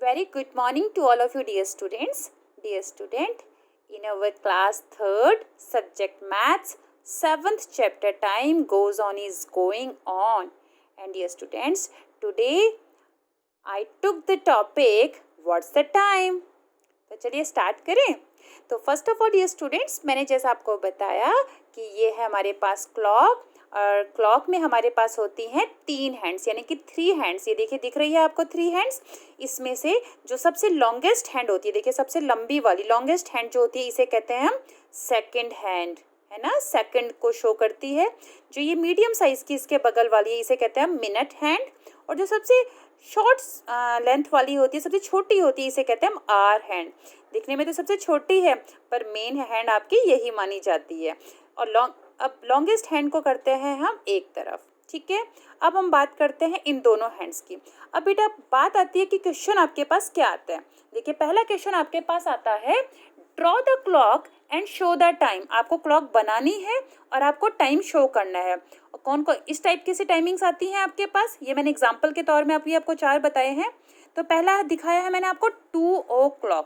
Very good morning to all of you, dear students. Dear student, in our class 3rd subject maths, 7th chapter time goes on is going on. And dear students, today I took the topic what's the time. तो चलिए start करें. तो first of all dear students, मैंने जैसा आपको बताया कि ये है हमारे पास क्लॉक और क्लॉक में हमारे पास होती हैं 3 हैंड्स यानी कि 3 हैंड्स. ये देखिए दिख रही है आपको 3 हैंड्स. इसमें से जो सबसे लॉन्गेस्ट हैंड होती है, देखिए सबसे लंबी वाली लॉन्गेस्ट हैंड जो होती है इसे कहते हैं हम सेकंड हैंड, है ना. सेकंड को शो करती है. जो ये मीडियम साइज की इसके बगल वाली है इसे कहते हैं हम मिनट हैंड. और जो सबसे शॉर्ट लेंथ वाली होती है, सबसे छोटी होती है, इसे कहते हैं हम आर हैंड. दिखने में तो सबसे छोटी है पर मेन हैंड आपकी यही मानी जाती है. और अब लॉन्गेस्ट हैंड को करते हैं हम एक तरफ. ठीक है, अब हम बात करते हैं इन दोनों हैंड्स की. अब बेटा बात आती है कि क्वेश्चन आपके पास क्या आता है. देखिए पहला क्वेश्चन आपके पास आता है draw the clock and show the time. आपको क्लॉक बनानी है और आपको टाइम शो करना है. और कौन कौन इस टाइप की सी टाइमिंग्स आती हैं आपके पास, ये मैंने एग्जांपल के तौर में आपको 4 बताए हैं. तो पहला दिखाया है मैंने आपको 2 o'clock.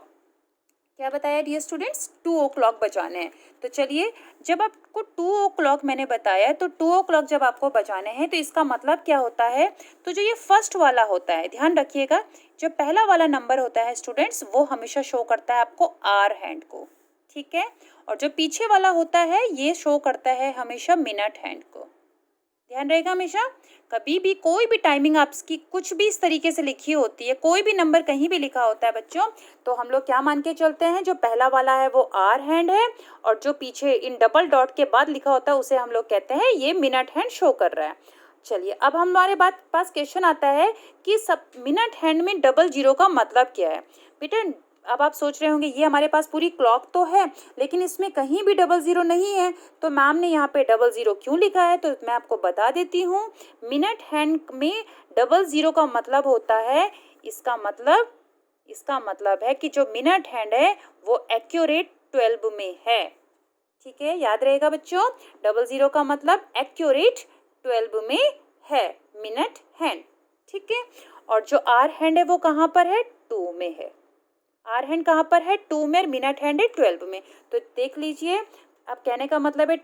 क्या बताया डियर स्टूडेंट्स, 2 o'clock बजाने हैं. तो चलिए जब आपको 2 o'clock मैंने बताया तो 2 o'clock जब आपको बजाने हैं तो इसका मतलब क्या होता है. तो जो ये फर्स्ट वाला होता है, ध्यान रखिएगा, जो पहला वाला नंबर होता है स्टूडेंट्स वो हमेशा शो करता है आपको आर हैंड को. ठीक है, और जो पीछे वाला होता है ये शो करता है हमेशा मिनट हैंड को. ध्यान रहेगा हमेशा. कभी भी कोई भी टाइमिंग आपकी कुछ भी इस तरीके से लिखी होती है, कोई भी नंबर कहीं भी लिखा होता है बच्चों, तो हम लोग क्या मान के चलते हैं, जो पहला वाला है वो आर हैंड है और जो पीछे इन डबल डॉट के बाद लिखा होता है उसे हम लोग कहते हैं ये मिनट हैंड शो कर रहा है. चलिए अब हमारे पास क्वेश्चन आता है कि सब मिनट हैंड में डबल जीरो का मतलब क्या है. बेटा अब आप सोच रहे होंगे ये हमारे पास पूरी क्लॉक तो है लेकिन इसमें कहीं भी डबल ज़ीरो नहीं है, तो मैम ने यहाँ पे डबल ज़ीरो क्यों लिखा है. तो मैं आपको बता देती हूँ. मिनट हैंड में डबल ज़ीरो का मतलब होता है, इसका मतलब है कि जो मिनट हैंड है वो एक्यूरेट 12 में है. ठीक है, याद रहेगा बच्चों, डबल ज़ीरो का मतलब एक्यूरेट 12 में है मिनट हैंड. ठीक है, और जो आर हैंड है वो कहाँ पर है, 2 में है. आर हैंड कहाँ पर है, 2 में. मिनट हैंड है 12 में. तो देख लीजिए, अब कहने का मतलब है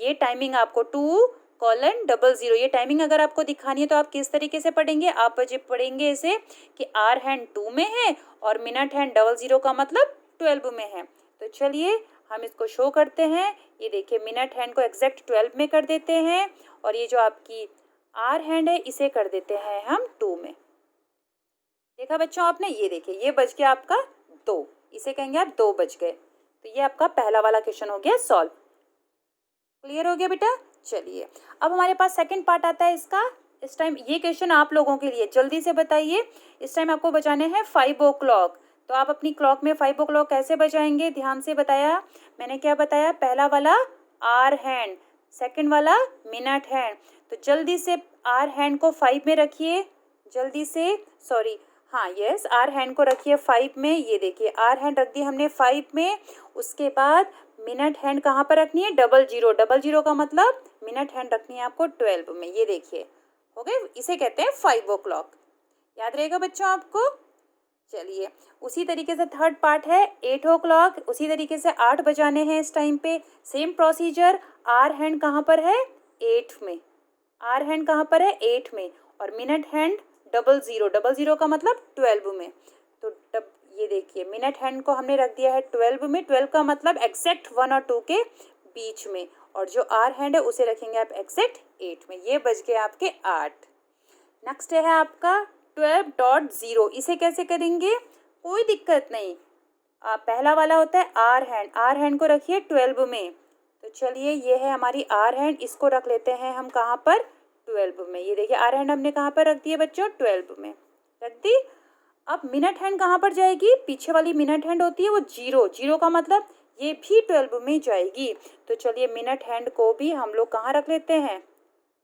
ये टाइमिंग आपको 2:00 ये टाइमिंग अगर आपको दिखानी है तो आप किस तरीके से पढ़ेंगे, आप पढ़ेंगे इसे कि आर हैंड 2 में है और मिनट हैंड 00 का मतलब 12 में है. तो चलिए हम इसको शो करते हैं. ये देखिए मिनट हैंड को एग्जैक्ट 12 में कर देते हैं और ये जो आपकी आर हैंड है इसे कर देते हैं हम 2 में. देखा बच्चों आपने, ये देखिए ये बज गया आपका 2, इसे कहेंगे आप 2 बज गए. तो ये आपका पहला वाला क्वेश्चन हो गया सॉल्व. क्लियर हो गया बेटा. चलिए अब हमारे पास सेकंड पार्ट आता है इसका. इस टाइम ये क्वेश्चन आप लोगों के लिए, जल्दी से बताइए. इस टाइम आपको बजाने हैं 5 o'clock. तो आप अपनी क्लॉक में 5 o'clock कैसे बजाएंगे, ध्यान से बताया मैंने. क्या बताया, पहला वाला आर हैंड, सेकंड वाला मिनट हैंड. तो जल्दी से आर हैंड को 5 में रखिए, जल्दी से. सॉरी, हाँ यस, आर हैंड को रखिए 5 में. ये देखिए आर हैंड रख दी हमने 5 में. उसके बाद मिनट हैंड कहाँ पर रखनी है, 00 का मतलब मिनट हैंड रखनी है आपको 12 में. ये देखिए हो गए, इसे कहते हैं 5 o'clock. याद रहेगा बच्चों आपको. चलिए उसी तरीके से थर्ड पार्ट है 8 o'clock. उसी तरीके से 8 बजाने हैं इस टाइम पे. Same procedure. आर हैंड कहाँ पर है, 8 में. आर हैंड कहाँ पर है, 8 में. और मिनट हैंड 00 का मतलब 12 में. तो ये देखिए मिनट हैंड को हमने रख दिया है 12 में. 12 का मतलब एग्जैक्ट 1 और 2 के बीच में. और जो आर हैंड है उसे रखेंगे आप एग्जैक्ट 8 में. ये बज गए आपके 8. नेक्स्ट है आपका 12.0. इसे कैसे करेंगे, कोई दिक्कत नहीं. पहला वाला होता है आर हैंड. आर हैंड को रखिए 12 में. तो चलिए ये है हमारी आर हैंड, इसको रख लेते हैं हम कहाँ पर, 12 में. ये देखिए आर हैंड हमने कहाँ पर रख दी है बच्चों, 12 में रख दी. अब मिनट हैंड कहाँ पर जाएगी, पीछे वाली मिनट हैंड होती है वो 0 का मतलब ये भी 12 में जाएगी. तो चलिए मिनट हैंड को भी हम लोग कहाँ रख लेते हैं,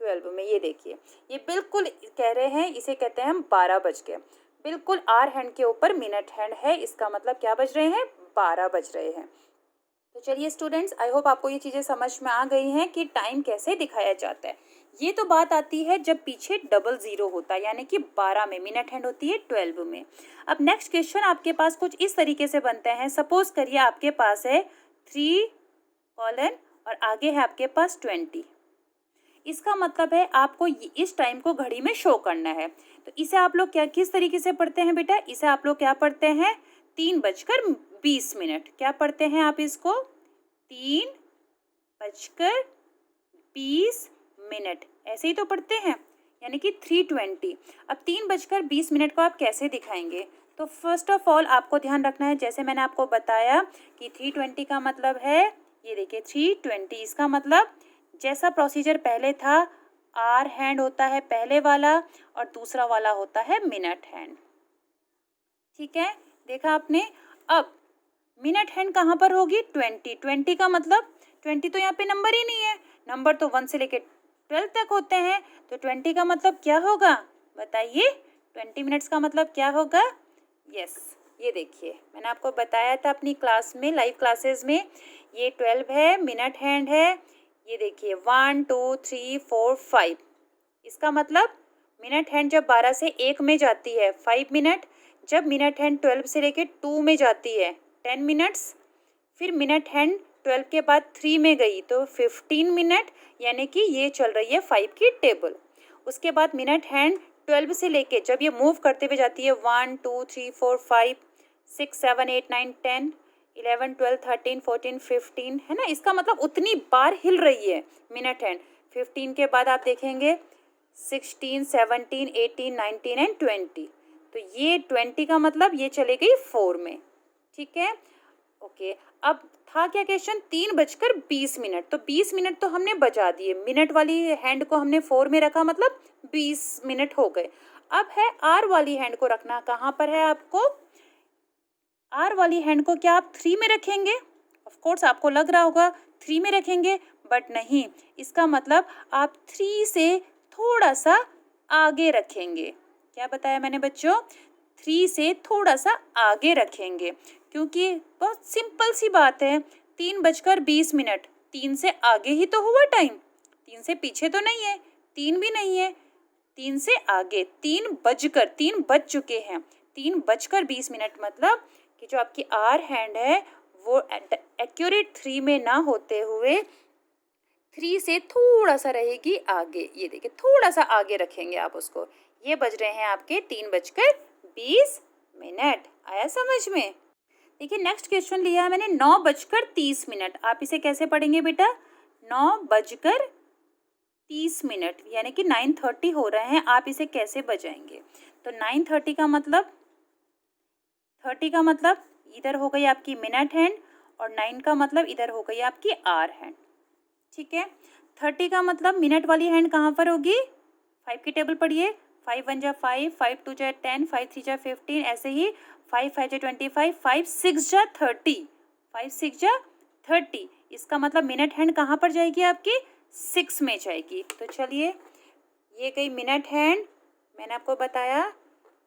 12 में. ये देखिए ये बिल्कुल कह रहे हैं, इसे कहते हैं हम 12 बज गए. बिल्कुल आर हैंड के ऊपर मिनट हैंड है, इसका मतलब क्या बज रहे हैं, 12 बज रहे हैं. तो चलिए स्टूडेंट्स, आई होप आपको ये चीज़ें समझ में आ गई हैं कि टाइम कैसे दिखाया जाता है. ये तो बात आती है जब पीछे डबल ज़ीरो होता है, यानी कि 12 में, मिनट हैंड होती है 12 में। अब नेक्स्ट क्वेश्चन आपके पास कुछ इस तरीके से बनते हैं। सपोज करिए आपके पास है 3 कॉलन और आगे है आपके पास 20। इसका मतलब है आपको इस टाइम को घड़ी में शो करना है। तो इसे आप लोग क्या किस तरीके से पढ़ते हैं बेटा? इसे आप लोग क्या पढ़ते हैं? 3:20। क्या पढ़ते हैं आप इसको? 3:20, ऐसे ही तो पढ़ते हैं, यानी कि 3:20। अब 3:20 को आप कैसे दिखाएंगे? तो फर्स्ट ऑफ ऑल आपको ध्यान रखना है, जैसे मैंने आपको बताया कि 3:20 का मतलब है, ये देखिए 3:20, इसका मतलब जैसा प्रोसीजर पहले था, आर हैंड होता है पहले वाला और दूसरा वाला होता है मिनट हैंड। ठीक है, देखा आपने। अब मिनट हैंड कहाँ पर होगी? 20 का मतलब 20 तो यहाँ पे नंबर ही नहीं है, नंबर तो 1 से लेके 12 तक होते हैं। तो 20 का मतलब क्या होगा बताइए? 20 मिनट्स का मतलब क्या होगा? यस, ये देखिए मैंने आपको बताया था अपनी क्लास में, लाइव क्लासेस में, ये 12 है, मिनट हैंड है। ये देखिए 1 2 3 4 5। इसका मतलब मिनट हैंड जब 12 से 1 में जाती है 5 मिनट, जब मिनट हैंड 12 से लेके 2 में जाती है 10 मिनट्स, फिर मिनट हैंड 12 के बाद 3 में गई तो 15 मिनट, यानी कि ये चल रही है 5 की टेबल। उसके बाद मिनट हैंड 12 से लेके जब ये मूव करते हुए जाती है 1 2 3 4 5 6 7 8 9 10 11 12 13 14 15, है ना, इसका मतलब उतनी बार हिल रही है मिनट हैंड। 15 के बाद आप देखेंगे 16 17 18 19 एंड 20। तो ये 20 का मतलब ये चले गई 4 में। ठीक है, ओके। अब था क्या क्वेश्चन? 3:20। तो 20 मिनट तो हमने बजा दिए, मिनट वाली हैंड को हमने 4 में रखा, मतलब 20 मिनट हो गए। अब है आर वाली हैंड को रखना, कहाँ पर है आपको? आर वाली हैंड को क्या आप 3 में रखेंगे? ऑफ कोर्स आपको लग रहा होगा 3 में रखेंगे, बट नहीं, इसका मतलब आप 3 से थोड़ा सा आगे रखेंगे। क्या बताया मैंने बच्चों? 3 से थोड़ा सा आगे रखेंगे, क्योंकि बहुत सिंपल सी बात है, 3:20, 3 से आगे ही तो हुआ टाइम, 3 से पीछे तो नहीं है, 3 भी नहीं है, 3 से आगे, 3 बज चुके हैं। 3:20 मतलब कि जो आपकी आर हैंड है वो एक्यूरेट 3 में ना होते हुए 3 से थोड़ा सा रहेगी आगे। ये देखिए थोड़ा सा आगे रखेंगे आप उसको। ये बज रहे हैं आपके 3:20। आया समझ में? देखिए नेक्स्ट क्वेश्चन लिया है मैंने 9:30। आप इसे कैसे पढ़ेंगे बेटा? 9:30, यानी कि 9:30 हो रहे हैं, आप इसे कैसे बजाएंगे? तो 9:30 का मतलब 30 का मतलब इधर हो गई आपकी मिनट हैंड और 9 का मतलब इधर हो गई आपकी आर हैंड। ठीक है, 30 का मतलब मिनट वाली हैंड कहाँ पर होगी? 5 की टेबल पढ़िए, 5 1 जा 5, 5 2 जा 10, 5 3 जा 15, ऐसे ही 5 5 जा 25, 5 6 जा 30, 5 6 जा 30। इसका मतलब मिनट हैंड कहाँ पर जाएगी आपकी? 6 में जाएगी। तो चलिए, ये गई मिनट हैंड, मैंने आपको बताया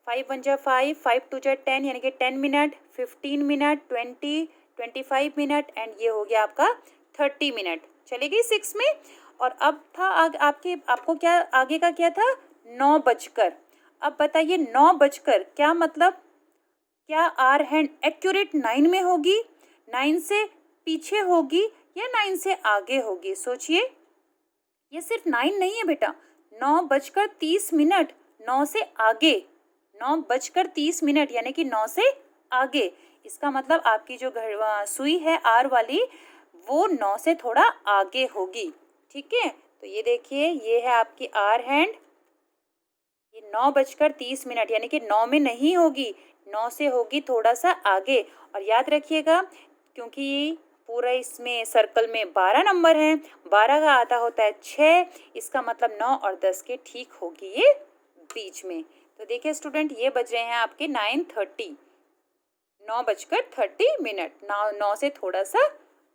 5 1 जा 5, 5 2 जा 10, यानी कि 10 मिनट, 15 मिनट, 20 25 मिनट एंड ये हो गया आपका 30 मिनट, चली गई 6 में। और अब था आपको क्या आगे का क्या था? 9 बजकर। अब बताइए 9 बजकर क्या मतलब? क्या आर हैंड एक्यूरेट 9 में होगी, 9 से पीछे होगी या 9 से आगे होगी? सोचिए, ये सिर्फ 9 नहीं है बेटा, 9:30, 9 से आगे, 9:30 यानी कि 9 से आगे। इसका मतलब आपकी जो सुई है आर वाली वो 9 से थोड़ा आगे होगी। ठीक है, तो ये देखिए ये है आपकी आर हैंड, ये 9:30 यानी कि 9 में नहीं होगी, 9 से होगी थोड़ा सा आगे। और याद रखिएगा, क्योंकि पूरा इसमें सर्कल में 12 नंबर हैं, 12 का आधा होता है 6, इसका मतलब 9 और 10 के ठीक होगी ये बीच में। तो देखिए स्टूडेंट, ये बज रहे हैं आपके 9:30, 9:30, 9 से थोड़ा सा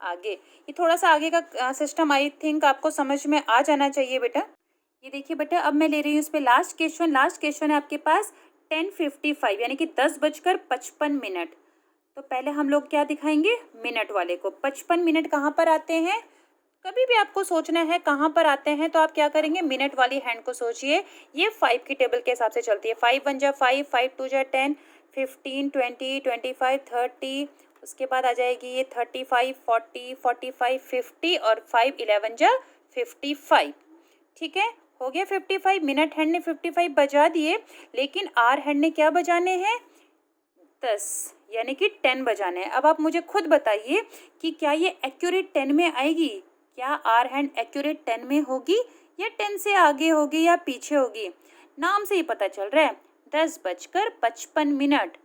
आगे। ये थोड़ा सा आगे का सिस्टम आई थिंक आपको समझ में आ जाना चाहिए बेटा। ये देखिए बेटा, अब मैं ले रही हूँ इस पे लास्ट क्वेश्चन है आपके पास 10:55 यानी कि 10:55। तो पहले हम लोग क्या दिखाएंगे? मिनट वाले को। 55 मिनट कहाँ पर आते हैं? कभी भी आपको सोचना है कहाँ पर आते हैं तो आप क्या करेंगे, मिनट वाली हैंड को सोचिए। ये 5 की टेबल के हिसाब से चलती है। 5 1 जा 5, 5 2 जा 10, 15 20 25 30, उसके बाद आ जाएगी ये 35 40 45 50 और 5 11 जा 55। ठीक है, हो गया 55। मिनट हैंड ने 55 बजा दिए, लेकिन आर हैंड ने क्या बजाने हैं, 10, यानी कि 10 बजाने हैं। अब आप मुझे खुद बताइए कि क्या ये एक्यूरेट 10 में आएगी? क्या आर हैंड एक्यूरेट 10 में होगी या 10 से आगे होगी या पीछे होगी? नाम से ही पता चल रहा है, 10:55,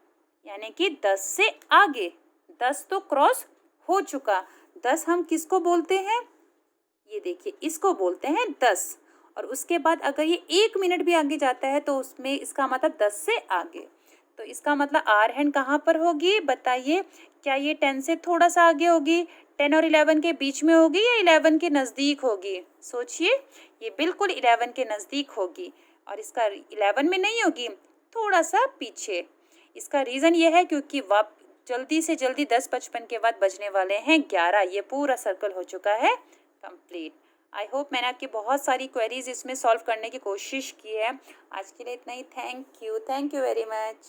यानी कि 10 से आगे। 10 तो क्रॉस हो चुका। 10 हम किसको बोलते हैं? ये देखिए, इसको बोलते हैं 10। और उसके बाद अगर ये 1 मिनट भी आगे जाता है तो उसमें इसका मतलब 10 से आगे। तो इसका मतलब आर हैंड कहाँ पर होगी बताइए? क्या ये 10 से थोड़ा सा आगे होगी, 10 और 11 के बीच में होगी या 11 के नज़दीक होगी? सोचिए, ये बिल्कुल 11 के नज़दीक होगी। और इसका 11 में नहीं होगी, थोड़ा सा पीछे। इसका रीज़न ये है क्योंकि जल्दी से जल्दी 10:55 के बाद बजने वाले हैं 11। ये पूरा सर्कल हो चुका है कंप्लीट। आई होप मैंने आपकी बहुत सारी क्वेरीज इसमें सॉल्व करने की कोशिश की है। आज के लिए इतना ही। Thank you very much.